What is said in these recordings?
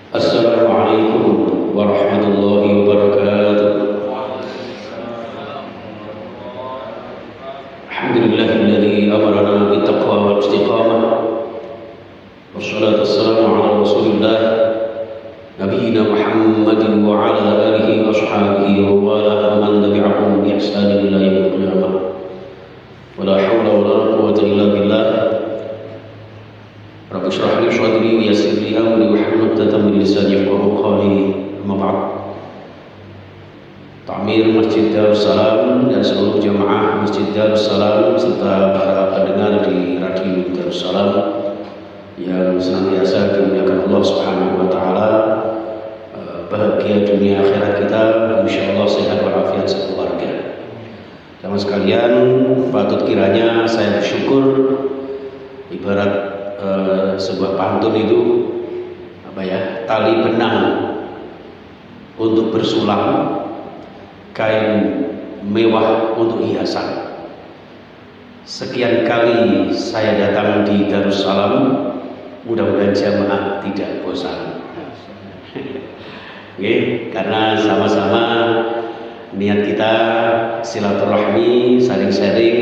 Assalamualaikum warahmatullahi wabarakatuh. Alhamdulillahilladzi amarana bittaqwa wal istiqamah. Wassalatu wassalamu ala Rasulillah Nabiyyina Muhammadin wa ala alihi wa ashabihi wa ala man tabi'ahum bi ihsanin ila yaumil qiyamah. Wala haula wala quwwata illa billah. Rabbi shrah li sadri wa yassir li amri wahlul 'uqdatam min lisani yafqahu qawli. Amma ba'd. Ta'mir Masjid Darussalam dan seluruh jamaah Masjid Darussalam serta para pendengar di Radio Darussalam yang senantiasa dimuliakan Allah Subhanahu wa taala, bahagia dunia akhirat kita, insyaallah sehat walafiat sekeluarga. Teman sekalian, patut kiranya saya bersyukur ibarat sebuah pantun itu tali benang untuk bersulam, kain mewah untuk hiasan. Sekian kali saya datang di Darussalam, mudah-mudahan jamaah tidak bosan. Karena sama-sama niat kita silaturahmi, saling sharing,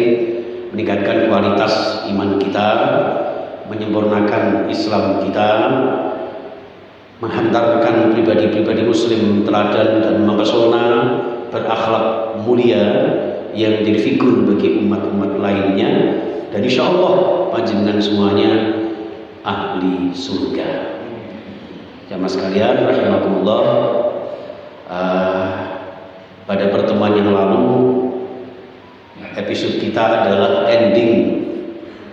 meningkatkan kualitas iman kita, menyempurnakan Islam kita, menghantarkan pribadi-pribadi muslim teladan dan mempesona, berakhlak mulia yang menjadi figur bagi umat-umat lainnya, dan insya Allah panjenengan semuanya ahli surga. Jamaah sekalian rahimakumullah, pada pertemuan yang lalu episode kita adalah ending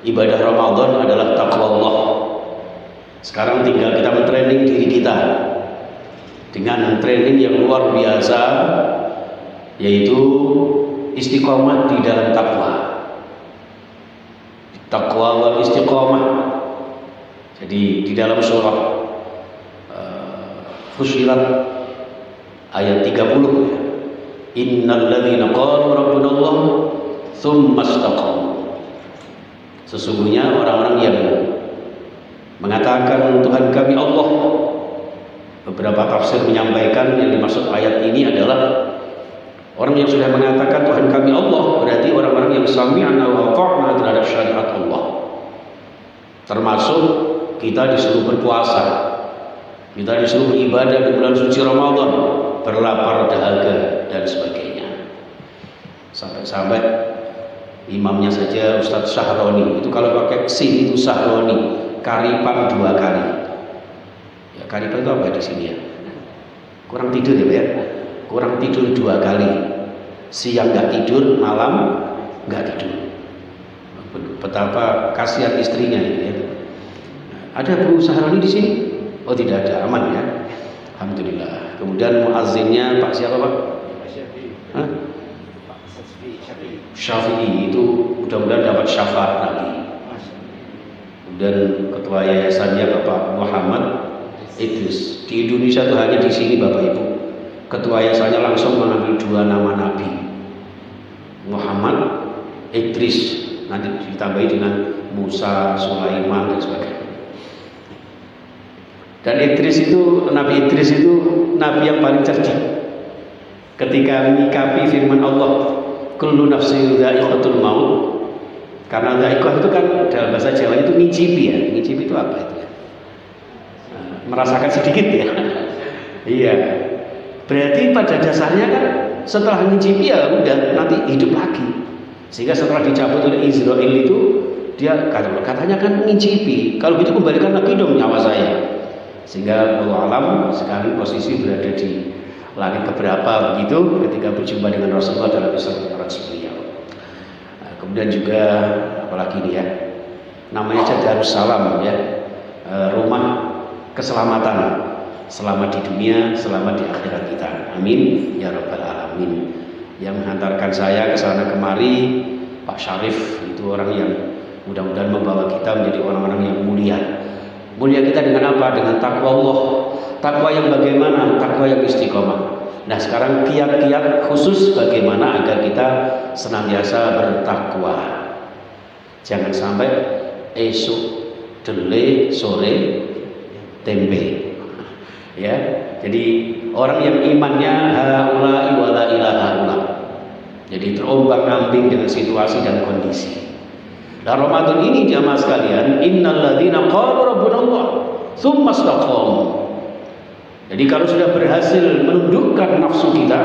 ibadah Ramadan adalah takwa Allah. Sekarang tinggal kita mentraining diri kita dengan training yang luar biasa, yaitu istiqomah di dalam takwa. Takwa wal istiqomah. Jadi di dalam surah Fussilat ayat 30, innal ladzina qalu rabbuna Allah tsumma istaqamu. Sesungguhnya orang-orang yang mengatakan Tuhan kami Allah, beberapa tafsir menyampaikan yang dimaksud ayat ini adalah orang yang sudah mengatakan Tuhan kami Allah, berarti orang-orang yang sami'na wa ata'na terhadap syariat Allah. Termasuk kita disuruh berpuasa, kita disuruh ibadah di bulan suci Ramadan, berlapar dahaga dan sebagainya. Sampai-sampai imamnya saja Ustadz Syahroni itu kalau pakai sin itu Syahroni, karipan 2 kali. Ya, karipan itu apa di sini ya? Kurang tidur ya, kurang tidur 2 kali. Siang nggak tidur, malam nggak tidur. Betapa kasihan istrinya ya. Ada Bu Syahroni di sini? Oh tidak ada, aman ya. Alhamdulillah. Kemudian muazzinnya Pak siapa Pak? Hah? Syafi'i, itu mudah-mudahan dapat syafaat Nabi. Dan ketua yayasannya Bapak Muhammad Idris. Di Indonesia itu hanya di sini Bapak Ibu. Ketua yayasannya langsung mengambil 2 nama Nabi, Muhammad Idris, nanti ditambahi dengan Musa, Sulaiman dan sebagainya. Dan Nabi Idris itu Nabi yang paling cerdik ketika menyikapi firman Allah, kullu nafsin dha'iqatul maut. Karena dha'iqah itu kan dalam bahasa Jawa itu ngicipi ya. Ngicipi itu apa itu ya? Merasakan sedikit ya. Iya. Berarti pada dasarnya kan setelah ngicipi ya udah nanti hidup lagi. Sehingga setelah dicabut oleh Israel itu dia katanya kan ngicipi. Kalau gitu kembalikan lagi dong nyawa saya. Sehingga Allah alam sekarang posisi berada di langit keberapa begitu ketika berjumpa dengan Rasulullah dalam Isra Mi'raj beliau. Kemudian juga apalagi ini ya, namanya aja Darussalam ya, rumah keselamatan, selamat di dunia, selamat di akhirat kita. Amin ya rabbal alamin. Yang menghantarkan saya ke sana kemari Pak Syarif, itu orang yang mudah-mudahan membawa kita menjadi orang-orang yang mulia. Mulia kita dengan apa? Dengan takwa Allah. Takwa yang bagaimana? Takwa yang istiqomah. Nah sekarang kiat-kiat khusus bagaimana agar kita senantiasa bertakwa. Jangan sampai esok dele sore tempe. Ya, jadi orang yang imannya haula'i wala ilaha haula. Jadi terombang-ambing dengan situasi dan kondisi. Nah, Ramadan ini jamaah sekalian, innal ladzina qalu rabbunallah tsumma istaqamu. Jadi kalau sudah berhasil menundukkan nafsu kita,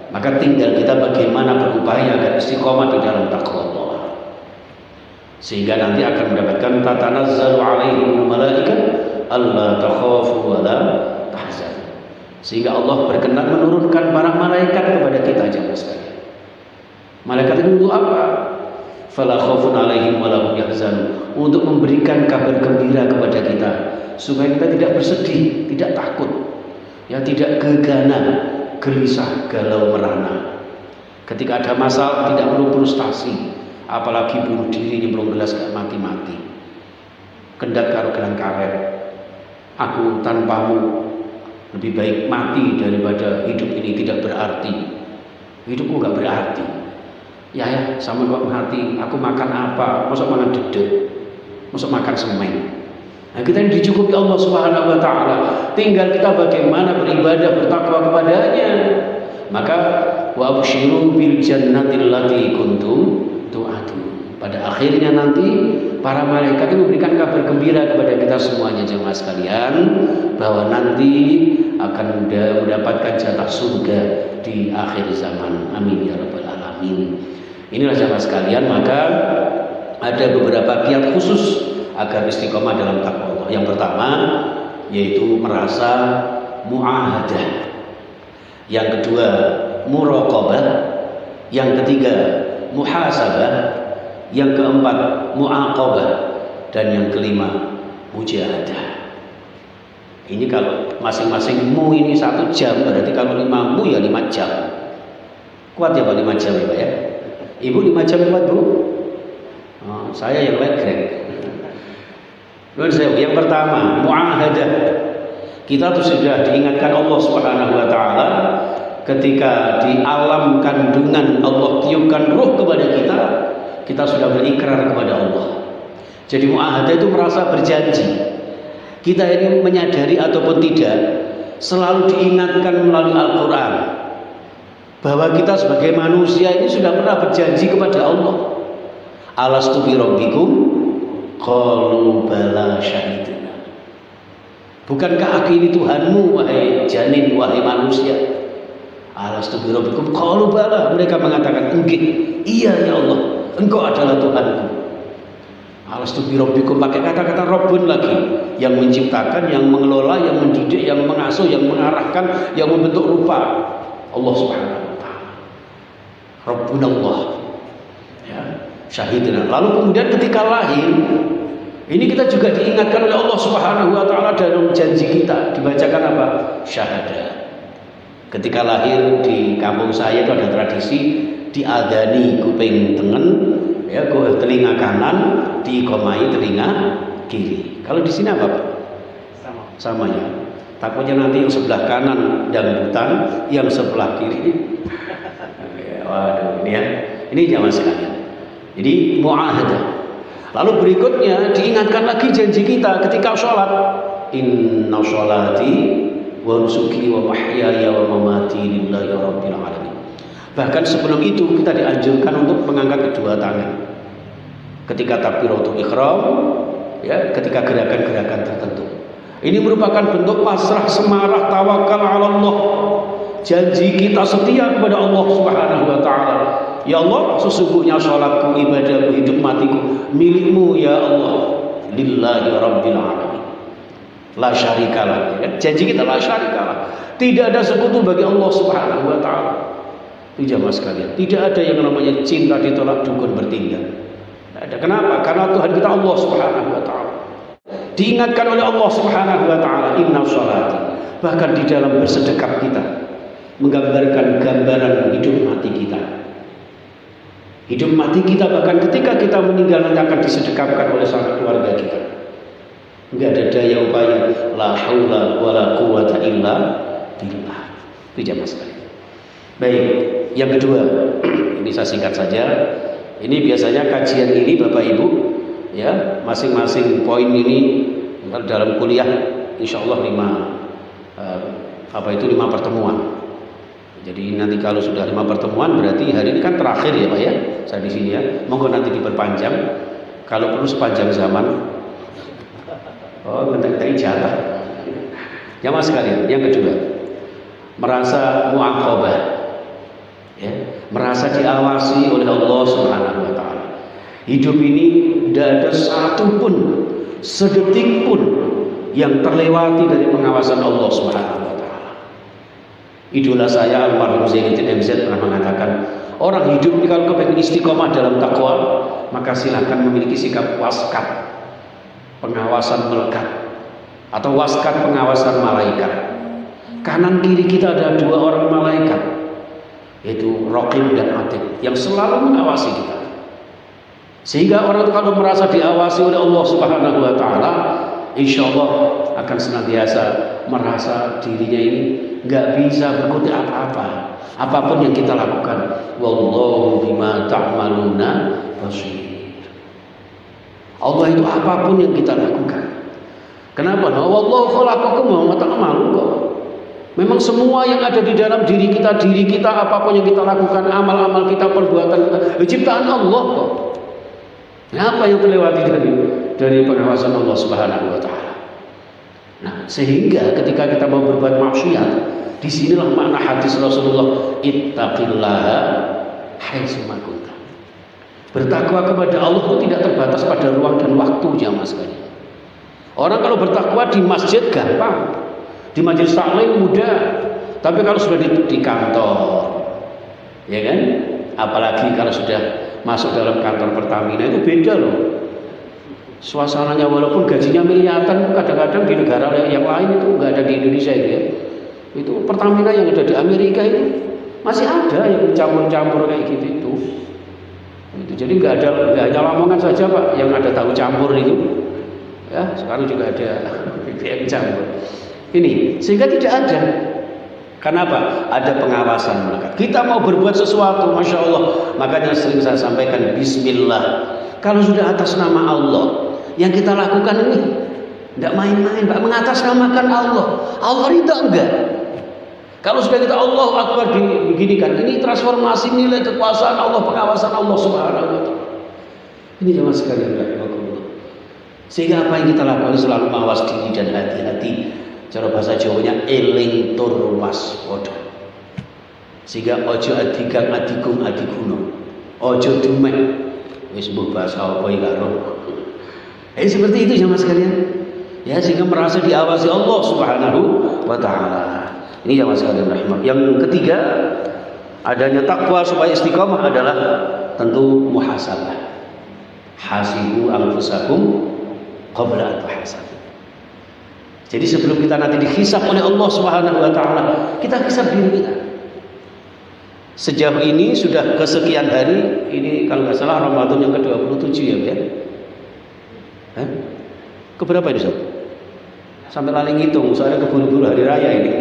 maka tinggal kita bagaimana berupaya agar istiqomah di dalam takwa Allah. Sehingga nanti akan mendapatkan tatanazzalu alaihimul malaikat alla takhafu wa la tahzanu. Sehingga Allah berkenan menurunkan para malaikat kepada kita jemaah sekalian. Malaikat itu untuk apa? Fala khaufun alaihim wa la hum yahzanun. Untuk memberikan kabar gembira kepada kita supaya kita tidak bersedih, tidak takut, ya tidak gegana, gelisah, galau merana. Ketika ada masalah tidak perlu frustasi, apalagi bunuh diri belum gelas gak mati-mati. Kendat karo gelang karet. Aku tanpamu lebih baik mati daripada hidup ini tidak berarti. Hidupku gak berarti. Ya sama kok mati. Aku makan apa? Masuk makan dedek, masuk makan semen. Nah, kita ini dicukupi Allah Subhanahu wa taala. Tinggal kita bagaimana beribadah, bertakwa kepadanya. Maka wa absyiru bil jannatil lati kuntum tu'adun. Pada akhirnya nanti para malaikat itu memberikan kabar gembira kepada kita semuanya jemaah sekalian bahwa nanti akan mendapatkan jatah surga di akhir zaman. Amin ya rabbal alamin. Inilah jemaah sekalian, maka ada beberapa kiat khusus agar istiqomah dalam takwa Allah. Yang pertama yaitu merasa mu'ahadah. Yang kedua muraqabah. Yang ketiga muhasabah. Yang keempat mu'aqabah. Dan yang kelima mujahadah. Ini kalau masing-masing mu ini 1 jam, berarti kalau 5 mu ya 5 jam. Kuat ya Pak 5 jam ya Pak ya? Ibu 5 jam kuat Bu? Oh, saya yang legrek. Yang pertama, mu'ahadah. Kita tuh sudah diingatkan Allah Subhanahu wa taala ketika di alam kandungan Allah tiupkan ruh kepada kita sudah berikrar kepada Allah. Jadi mu'ahadah itu merasa berjanji. Kita ini menyadari ataupun tidak, selalu diingatkan melalui Al-Qur'an bahwa kita sebagai manusia ini sudah pernah berjanji kepada Allah. Alastu bi rabbikum? Qalu bala syahidna. Bukankah aku ini Tuhanmu wahai janin, wahai manusia? Alastu bi rabbikum? Qalu bala. Mereka mengatakan, "Enggih, iya ya Allah, Engkau adalah Tuhanku." Alastu bi rabbikum pakai kata-kata Rabbun lagi, yang menciptakan, yang mengelola, yang mendidik, yang mengasuh, yang mengarahkan, yang membentuk rupa. Allah Subhanahu wa taala. Rabbunallah. Ya, syahidna. Lalu kemudian ketika lahir, ini kita juga diingatkan oleh Allah Subhanahu wa taala dalam janji kita, dibacakan apa? Syahadah. Ketika lahir di kampung saya itu ada tradisi diadani kuping tengen, ya, telinga kanan, diikomai telinga kiri. Kalau di sini apa Pak? Sama ya. Takutnya nanti yang sebelah kanan dangdutan, yang sebelah kiri. Waduh, ini ya. Ini jangan sekalian. Jadi mu'ahadah. Lalu berikutnya diingatkan lagi janji kita ketika sholat. Inna sholati wa nusuki wa mahyaya wa mamati lillahi rabbil alamin. Bahkan sebelum itu kita dianjurkan untuk mengangkat kedua tangan. Ketika takbiratul ihram, ya, ketika gerakan-gerakan tertentu. Ini merupakan bentuk pasrah, semarah, tawakal ala Allah. Janji kita setia kepada Allah Subhanahu wa taala. Ya Allah, sesungguhnya sholatku, ibadahku, hidup matiku milikmu ya Allah. Lillahi rabbil alamin. La syarikalah. Ya, janji kita la syarikalah. Tidak ada sekutu bagi Allah Subhanahu wa taala. Itu jamaah sekalian. Tidak ada yang namanya cinta ditolak dukun bertinggal. Tidak ada. Kenapa? Karena Tuhan kita Allah Subhanahu wa taala. Diingatkan oleh Allah Subhanahu wa taala, inna sholati. Bahkan di dalam bersedekap kita menggambarkan gambaran hidup mati kita. Hidup mati kita bahkan ketika kita meninggal nanti akan disedekapkan oleh sanak keluarga kita. Enggak ada daya upaya, la haula wala quwata illa billah. Itu jamaah sekalian. Baik, yang kedua, ini saya singkat saja. Ini biasanya kajian ini Bapak Ibu, ya, masing-masing poin ini dalam kuliah insyaallah 5 5 pertemuan. Jadi nanti kalau sudah 5 pertemuan berarti hari ini kan terakhir ya Pak ya, saya di sini ya. Monggo nanti diperpanjang, kalau perlu sepanjang zaman. Oh, minta ijazah. Jamaah sekalian, yang kedua, merasa mu'aqabah, ya, merasa diawasi oleh Allah Subhanahu wa taala. Hidup ini tidak ada satu pun, sedetik pun yang terlewati dari pengawasan Allah Subhanahu wa taala. Idola saya almarhum Zainuddin MZ pernah mengatakan, orang hidup ini kalau kepingin istiqomah dalam takwa, maka silakan memiliki sikap waskat, pengawasan melekat, atau waskat pengawasan malaikat. Kanan kiri kita ada 2 orang malaikat, yaitu Raqib dan Atid, yang selalu mengawasi kita. Sehingga orang itu kalau merasa diawasi oleh Allah Subhanahu wa taala, insya Allah akan senantiasa merasa dirinya ini nggak bisa berkutik apa-apa, apapun yang kita lakukan. Wallahu bima ta'maluna basir. Allah itu apapun yang kita lakukan. Kenapa? Wallahu khalaqakum wa ma ta'malun kok. Memang semua yang ada di dalam diri kita apapun yang kita lakukan, amal-amal kita, perbuatan kita, ciptaan Allah kok. Apa yang terlewati dari pengawasan Allah Subhanahu wa taala. Nah, sehingga ketika kita mau berbuat maksiat, disinilah makna hadis Rasulullah, ittaqillaha haitsu ma kunta. Bertakwa kepada Allah itu tidak terbatas pada ruang dan waktu, jamaah sekalian. Orang kalau bertakwa di masjid gampang, di majelis taklim mudah, tapi kalau sudah di kantor, ya kan? Apalagi kalau sudah masuk dalam kantor Pertamina itu beda loh. Suasananya walaupun gajinya miliaran, kadang-kadang di negara yang lain itu nggak ada di Indonesia itu ya. Itu Pertamina yang ada di Amerika itu masih ada yang campur-campur kayak gitu itu. Jadi nggak hanya Lamongan saja Pak yang ada tahu campur itu. Ya, sekarang juga ada BBM campur. Ini sehingga tidak ada. Kenapa? Ada pengawasan melekat. Kita mau berbuat sesuatu, masya Allah. Makanya sering saya sampaikan Bismillah. Kalau sudah atas nama Allah, yang kita lakukan ini tidak main-main, Pak. Mengatasnamakan Allah. Allah ridha enggak? Kalau sudah kita Allahu Akbar beginikan, ini transformasi nilai kekuasaan Allah, pengawasan Allah Subhanahu wa taala. Ini jemaah sekalian, rahimakumullah. Sehingga apa yang kita lakukan selalu mawas diri dan hati-hati. Cara bahasa Jawanya eling tur waspada. Sehingga ojo adigang adikum adikuno. Ojo dumek. Wis mbuh bahasa apa iki karo. Seperti itu jemaah sekalian. Ya, sehingga merasa diawasi Allah Subhanahu wa taala. Ini jemaah sekalian rahimah. Yang ketiga, adanya takwa supaya istiqomah adalah tentu muhasabah. Hasibu anfusakum qabla an tuhasabu. Jadi sebelum kita nanti dihisab oleh Allah Subhanahu wa taala, kita hisab diri kita. Sejauh ini sudah kesekian hari, ini kalau nggak salah Ramadan yang ke-27 ya, ya. Keberapa ini, Sob? Sampai lali ngitung, soalnya keburu-buru hari raya ini.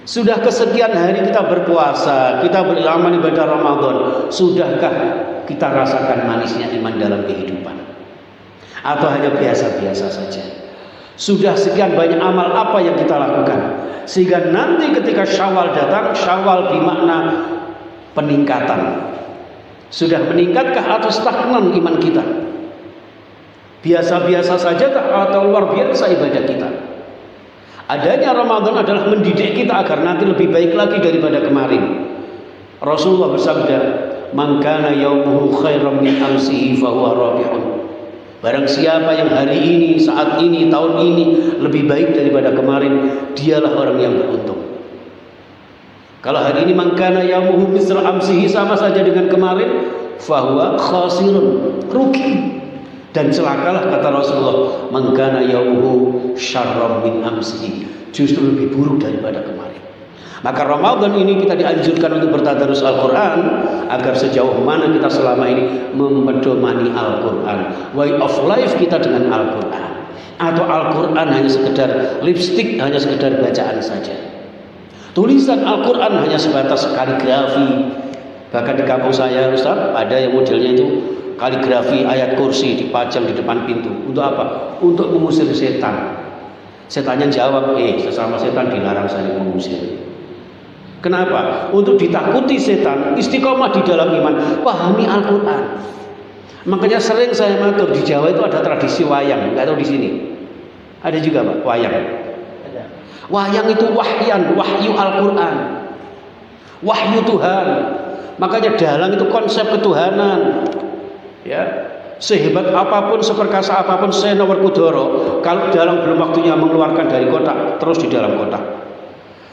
Sudah kesekian hari kita berpuasa, kita beramal ibadah Ramadan. Sudahkah kita rasakan manisnya iman dalam kehidupan? Atau hanya biasa-biasa saja? Sudah sekian banyak amal apa yang kita lakukan sehingga nanti ketika Syawal datang, Syawal bermakna peningkatan. Sudah meningkatkah atau stagnan iman kita? Biasa-biasa saja atau luar biasa ibadah kita? Adanya Ramadan adalah mendidik kita agar nanti lebih baik lagi daripada kemarin. Rasulullah bersabda, "Man kana yaumuhu khairan min amsihi fa huwa rabihun." Barang siapa yang hari ini, saat ini, tahun ini lebih baik daripada kemarin, dialah orang yang beruntung. Kalau hari ini mangkana yaumuhu misra amsihi, sama saja dengan kemarin, fahuwa khasirun, rugi. Dan celakalah kata Rasulullah, mangkana yaumuhu syarram min amsihi, justru lebih buruk daripada kemarin. Maka Ramadan ini kita dianjurkan untuk bertadarus Al-Quran agar sejauh mana kita selama ini memedomani Al-Quran, way of life kita dengan Al-Quran, atau Al-Quran hanya sekedar lipstik, hanya sekedar bacaan saja. Tulisan Al-Quran hanya sebatas kaligrafi. Bahkan di kampung saya, Ustaz, ada yang modelnya itu kaligrafi ayat kursi dipajang di depan pintu. Untuk apa? Untuk mengusir setan. Setannya jawab, sesama setan dilarang saling mengusir. Kenapa? Untuk ditakuti setan, istiqomah di dalam iman, pahami Al-Quran. Makanya sering saya matur, di Jawa itu ada tradisi wayang, nggak tahu di sini. Ada juga Pak, wayang. Wayang itu wahyu Al-Quran, wahyu Tuhan. Makanya dalang itu konsep ketuhanan. Ya. Sehebat apapun, seperkasa apapun Sena Werkudara, kalau dalang belum waktunya mengeluarkan dari kotak, terus di dalam kotak.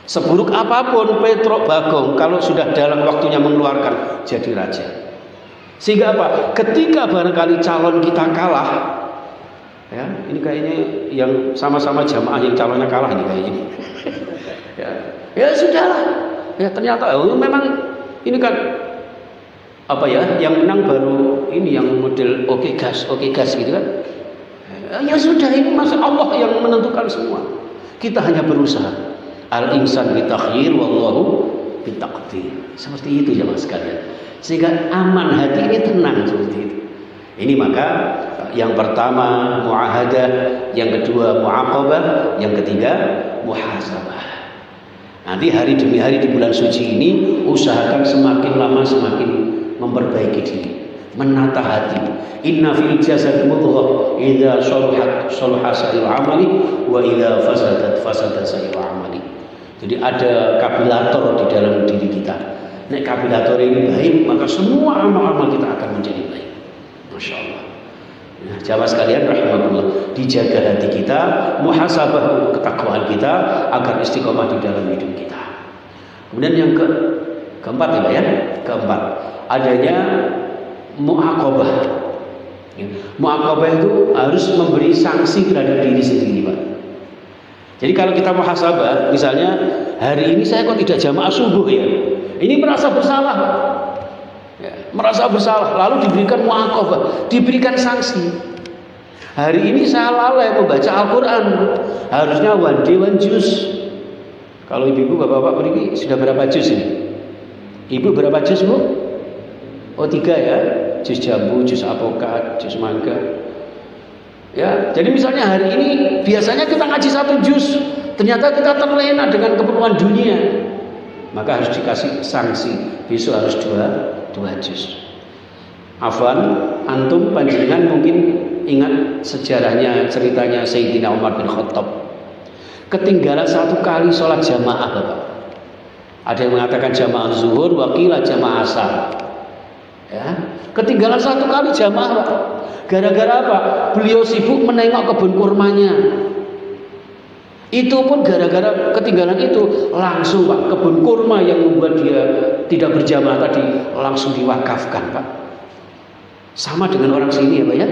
Seburuk apapun Petruk Bagong, kalau sudah dalam waktunya mengeluarkan, jadi raja. Sehingga apa? Ketika barangkali calon kita kalah, ya, ini kayaknya yang sama-sama jamaah yang calonnya kalah ini kayaknya. ya sudahlah. Ya ternyata memang ini kan apa ya, yang menang baru ini yang model oke gas gitu kan. Ya sudah, ini masa Allah yang menentukan semua. Kita hanya berusaha. Al-insan bitakhyir wallahu bitaqdir. Seperti itu jemaah sekalian. Sehingga aman hati ini, tenang seperti itu. Ini maka yang pertama muahadah, yang kedua muaqabah, yang ketiga muhasabah. Nanti hari demi hari di bulan suci ini usahakan semakin lama semakin memperbaiki diri, menata hati. Inna fil jasadi mudghah, idza salahat salaha sa'iru amali wa idza fasadat sa'iru amali. Jadi ada kapilator di dalam diri kita. Nek kapilator ini baik, maka semua amal-amal kita akan menjadi baik. Masya Allah. Nah, jamaah sekalian rahimahullah, dijaga hati kita, muhasabah ketakwaan kita agar istiqomah di dalam hidup kita. Kemudian yang keempat ya Pak ya, keempat adanya muaqabah. Muaqabah itu harus memberi sanksi terhadap diri sendiri Pak. Jadi kalau kita muhasabah, misalnya hari ini saya kok tidak jamaah subuh ya, ini merasa bersalah Pak. Ya, merasa bersalah, lalu diberikan muaqabah, diberikan sanksi. Hari ini saya lalai membaca Al-Quran, harusnya one day one juz. Kalau ibu-ibu bapak-bapak beri sudah berapa juz ini? Ibu berapa juz Bu? Oh 3 ya, juz jambu, juz apokat, juz mangga. Ya, jadi misalnya hari ini biasanya kita ngaji 1 juz, ternyata kita terlena dengan keperluan dunia, maka harus dikasih sanksi, besok harus 2 juz. Afwan, antum panjenengan mungkin ingat sejarahnya, ceritanya Sayyidina Umar bin Khattab. Ketinggalan 1 kali sholat jamaah Bapak. Ada yang mengatakan jamaah zuhur, wakilah jamaah asar. Ya, ketinggalan 1 kali jamaah Pak. Gara-gara apa? Beliau sibuk menengok kebun kurmanya. Itu pun gara-gara ketinggalan itu, langsung Pak, kebun kurma yang membuat dia tidak berjamaah tadi langsung diwakafkan Pak. Sama dengan orang sini ya Pak ya.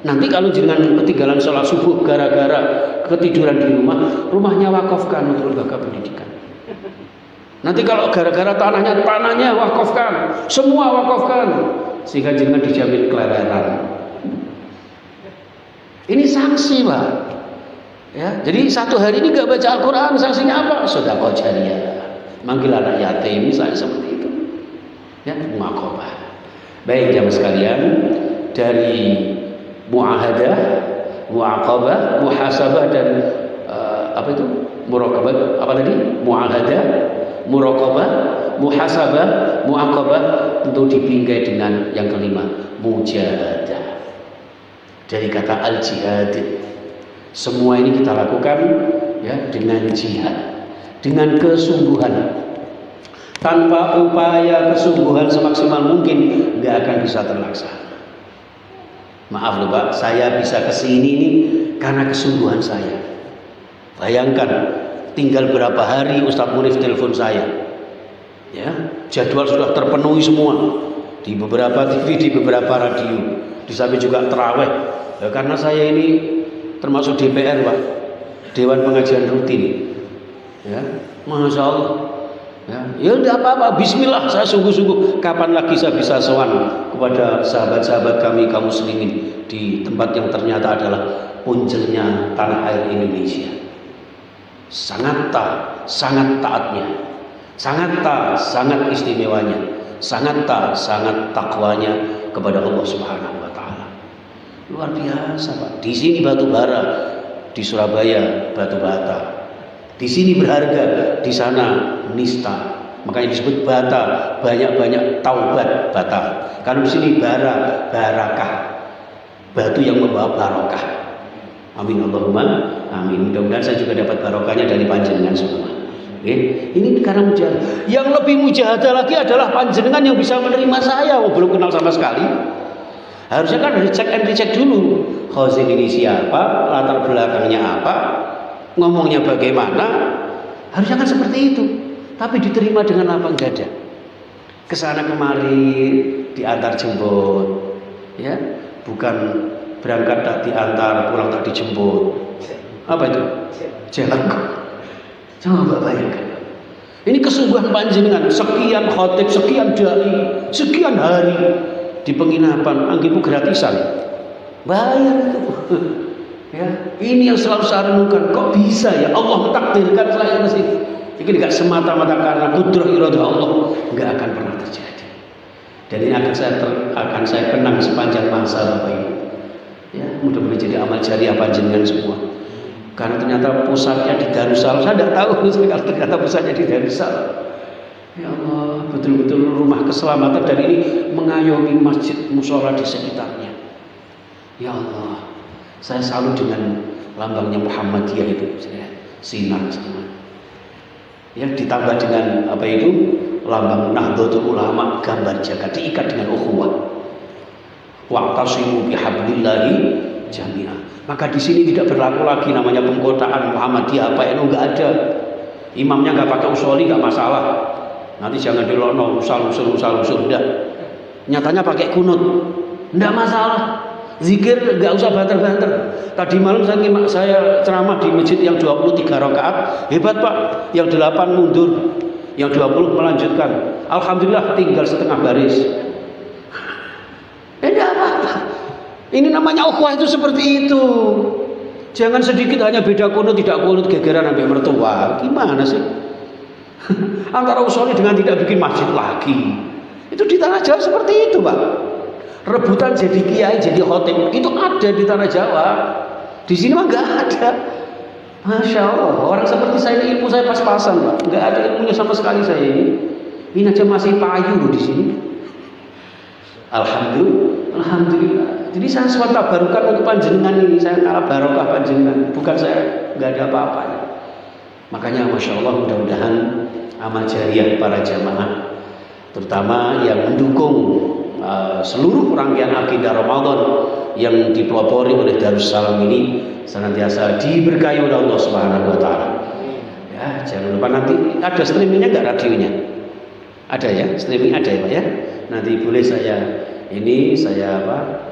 Nanti kalau jangan ketinggalan sholat subuh gara-gara ketiduran di rumah, rumahnya wakafkan untuk lembaga pendidikan. Nanti kalau gara-gara tanahnya wakafkan, semua wakafkan, sehingga jangan dijamin keleleran. Ini sanksi Pak. Ya, jadi 1 hari ini nggak baca Al-Quran, sanksinya apa? Sedekah jariyah, manggil anak yatim, misalnya seperti itu. Ya, muaqabah. Baik jamaah sekalian, dari muahadah, muaqabah, muhasabah dan apa itu? Muraqabah. Apa tadi? Muahadah, muraqabah, muhasabah, muaqabah, tentu dibingkai dengan yang kelima, mujahadah. Dari kata al-jihad. Semua ini kita lakukan ya dengan jihad, dengan kesungguhan. Tanpa upaya kesungguhan semaksimal mungkin nggak akan bisa terlaksana. Maaf loh Pak, saya bisa kesini nih karena kesungguhan saya. Bayangkan, tinggal berapa hari Ustadz Munif telepon saya. Ya, jadwal sudah terpenuhi semua di beberapa TV, di beberapa radio, di samping juga terawih. Ya, karena saya ini termasuk DPR Pak, Dewan Pengajian Rutin. Ya, Masya Allah. Ya tidak apa-apa, bismillah, saya sungguh-sungguh kapan lagi saya bisa sowan kepada sahabat-sahabat kami kaum muslimin di tempat yang ternyata adalah puncernya tanah air Indonesia. Sangat taatnya, sangat istimewanya, sangat takwanya kepada Allah Subhanahu wa taala. Luar biasa Pak. Di sini batu bara, di Surabaya batu bata. Di sini berharga, di sana nista. Makanya disebut bata, banyak-banyak taubat bata. Kalau di sini barakah, batu yang membawa barokah. Amin Allahumma amin. Mudah-mudahan saya juga dapat barokahnya dari panjenengan semua. Ini karena mujahadah. Yang lebih mujahadah lagi adalah panjenengan yang bisa menerima saya, belum kenal sama sekali. Harusnya kan harus cek and recheck dulu. Khazin ini siapa, latar belakangnya apa, ngomongnya bagaimana. Harusnya kan seperti itu. Tapi diterima dengan lapang dada. Kesana kemari diantar jemput, ya, bukan berangkat tak diantar, pulang tak dijemput. Apa itu? Jalan. Coba bayangkan. Ini kesungguhan panjenengan, sekian khotib, sekian dai, sekian hari di penginapan, anggipu gratisan. Bayar itu. Ya, ini yang selalu saya renungkan, kok bisa ya Allah mentakdirkan saya ke sini. Ini tidak semata-mata karena kudrah iradah Allah, enggak akan pernah terjadi. Dan ini akan saya kenang sepanjang masa Bapak Ibu. Ya, mudah-mudahan jadi amal jariah panjenengan semua. Karena ternyata pusatnya di Darussalam, saya tidak tahu kalau ternyata pusatnya di Darussalam. Ya Allah, betul-betul rumah keselamatan dan ini mengayomi masjid mushola di sekitarnya. Ya Allah, saya salut dengan lambangnya Muhammadiyah itu, sinar sama. Ya, ditambah dengan apa itu lambang Nahdlatul Ulama, gambar jaga, diikat dengan ukhuwah. Wa'tasimu bihablillahi jami'a. Maka di sini tidak berlaku lagi namanya pengkotaan Muhammadiyah apa NU, enggak ada. Imamnya enggak pakai usoli enggak masalah. Nanti jangan dilokno usul udah. Nyatanya pakai kunut. Enggak masalah. Zikir enggak usah banter-banter. Tadi malam saya ceramah di masjid yang 23 rakaat. Hebat Pak, yang 8 mundur, yang 20 melanjutkan. Alhamdulillah tinggal setengah baris. Enggak apa-apa. Ini namanya ukhuwah itu seperti itu. Jangan sedikit hanya beda kunut tidak kunut gegeran sampai mertua. Gimana sih? Antara usoli dengan tidak bikin masjid lagi. Itu di tanah Jawa seperti itu, Pak. Rebutan jadi kiai, jadi khotib itu ada di tanah Jawa. Di sini mah nggak ada. Masya Allah, orang seperti saya ini ilmu saya pas-pasan, Pak. Nggak ada ilmunya sama sekali saya ini. Ini aja masih payu di sini. Alhamdulillah. Jadi saya suatu tabarukan untuk panjenengan ini. Saya kalah barokah panjenengan. Bukan saya nggak ada apa-apanya. Makanya Masya Allah, mudah-mudahan amal jariah para jamaah, terutama yang mendukung seluruh rangkaian akidah Ramadan yang dipelopori oleh Darussalam ini senantiasa diberkahi oleh Allah Subhanahu wa taala. Ya, jangan lupa nanti ada streamingnya enggak, radionya? Ada ya, streaming ada ya Pak ya. Nanti boleh saya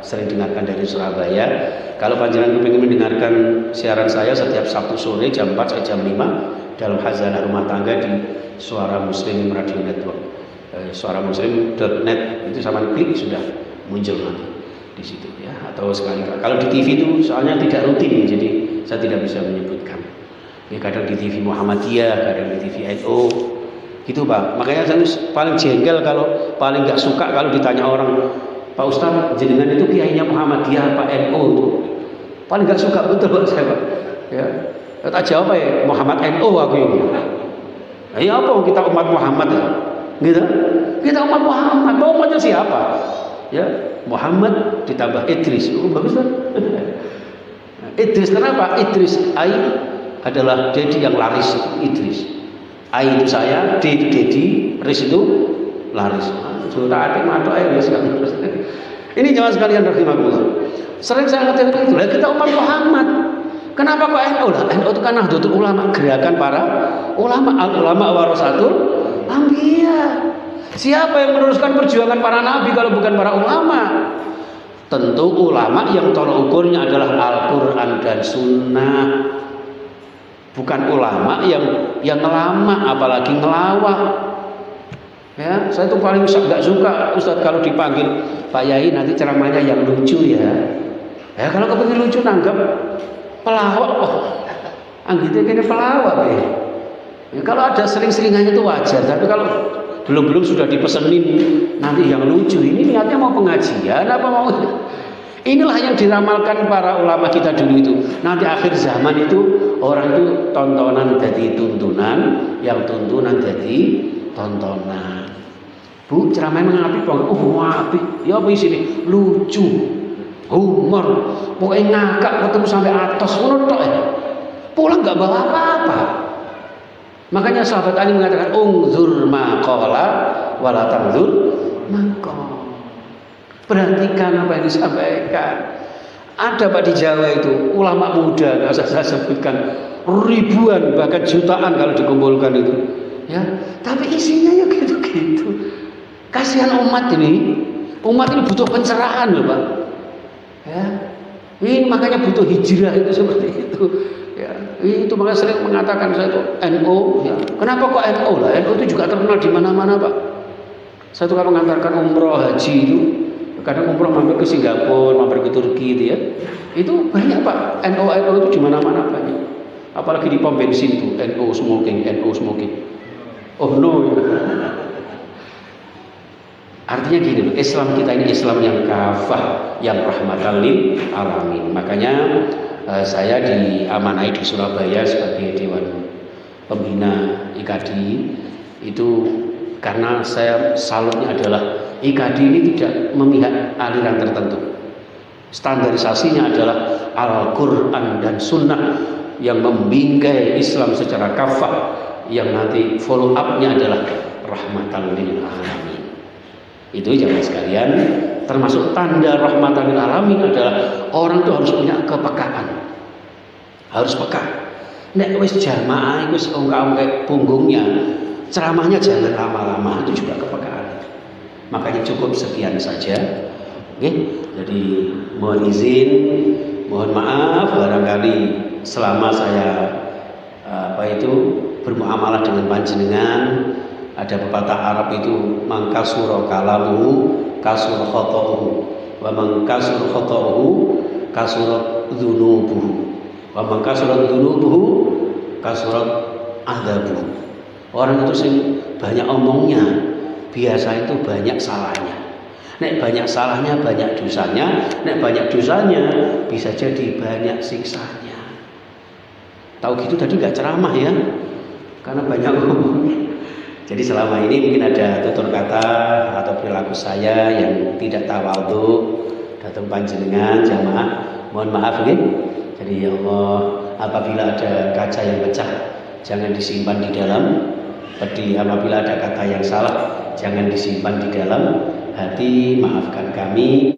sering dengarkan dari Surabaya. Kalau panjenengan ingin mendengarkan siaran saya setiap Sabtu sore jam 4 sampai jam 5 dalam Khazanah Rumah Tangga di Suara Muslim Radio Network. suaramuslim.net itu sama klik sudah muncul nanti di situ ya, atau sekali kalau di TV itu soalnya tidak rutin jadi saya tidak bisa menyebutkan ya, kadang di TV Muhammadiyah, kadang di TV NU gitu Pak. Makanya saya paling jengkel kalau paling nggak suka kalau ditanya orang, Pak Ustadz jenengan itu kiainya Muhammadiyah Pak NU itu paling nggak suka betul Pak saya Pak ya. Tak jawab ya Muhammad NU aku ini ya apa kita umat Muhammad ya gitu. Kita umat Muhammad, mau umatnya siapa? Ya, Muhammad ditambah Idris. Oh, bagus kan? Idris kenapa? Idris I adalah Dedi yang laris, Idris. I itu saya, D itu Dedi, Ris itu laris. Sudah ada mata air sekali. Ini jangan sekalian rahimakumullah. Sering saya katakan itu, lah kita umat Muhammad. Kenapa kok NU? Lah NU itu kan Nahdlatul Ulama, gerakan para ulama, al-ulama warasatul Anbiya. Siapa yang meneruskan perjuangan para nabi kalau bukan para ulama? Tentu ulama yang tolak ukurnya adalah Al-Quran dan Sunnah. Bukan ulama yang ngelama apalagi ngelawak. Ya, saya tuh paling nggak suka Ustadz kalau dipanggil Pak Yai nanti ceramahnya yang lucu ya. Ya kalau kepengen lucu nanggap pelawak kok. Anggitnya kayaknya pelawak ya. Ya, kalau ada sering-seringannya itu wajar, tapi kalau belum sudah dipesenin nanti yang lucu, ini niatnya mau pengajian apa mau Inilah yang diramalkan para ulama kita dulu itu. Nanti akhir zaman itu orang itu tontonan jadi tuntunan, yang tuntunan jadi tontonan. Bu, ceramah mengapi kok? Oh, api. Ya apa isine? Lucu. Humor. Pokoknya ngakak ketemu sampai atas ngono tok ya. Pulang enggak bawa apa-apa. Makanya sahabat Ali mengatakan ungzur maqala wala tanzur maqala. Perhatikan apa yang disampaikan. Ada Pak di Jawa itu ulama muda, nggak usah saya sebutkan, ribuan bahkan jutaan kalau dikumpulkan itu, ya. Tapi isinya ya gitu-gitu. Kasihan umat ini butuh pencerahan loh Pak. Ya, ini makanya butuh hijrah itu seperti itu. Ya, itu makanya sering mengatakan saya itu NU. Ya. Kenapa kok NU lah? NU itu juga terkenal di mana-mana Pak. Saya tuh kalau mengantarkan umroh haji itu. Kadang umroh mampir ke Singapura, mampir ke Turki itu ya. Itu banyak Pak, NU itu di mana-mana banyak. Apalagi di pom bensin tuh, NU smoking. Oh no. Artinya gini loh, Islam kita ini Islam yang kafah, yang rahmatan lil alamin. Makanya saya diamanai di Surabaya sebagai Dewan Pembina IKD itu karena saya salutnya adalah IKD ini tidak memihak aliran tertentu. Standarisasinya adalah Al-Quran dan Sunnah yang membingkai Islam secara kafah, yang nanti follow up-nya adalah rahmatan lil alamin. Itu jangan sekalian, termasuk tanda rahmatan lil alamin adalah orang itu harus punya kepekaan. Harus peka. Nek wis jamaah wis ongkak-ongkak punggungnya, ceramahnya jangan lama-lama, itu juga kepekaan. Makanya cukup sekian saja. Oke, jadi mohon izin, mohon maaf barangkali selama saya bermuamalah dengan panjenengan, ada pepatah Arab itu mangkasura kalamuhu kasura khata'uhu wa mangkasura khata'uhu kasura dzunubuhu wa mangkasura dzunubuhu kasura adzabuhu. Orang itu sing banyak omongnya biasa itu banyak salahnya. Nek banyak salahnya banyak dosanya, nek banyak dosanya bisa jadi banyak siksanya. Tahu gitu tadi nggak ceramah ya, karena banyak ngomong. Jadi selama ini mungkin ada tutur kata atau perilaku saya yang tidak tawadhu datang panjenengan jamaah, mohon maaf ya. Jadi ya Allah, apabila ada kaca yang pecah jangan disimpan di dalam peti, apabila ada kata yang salah jangan disimpan di dalam hati, maafkan kami.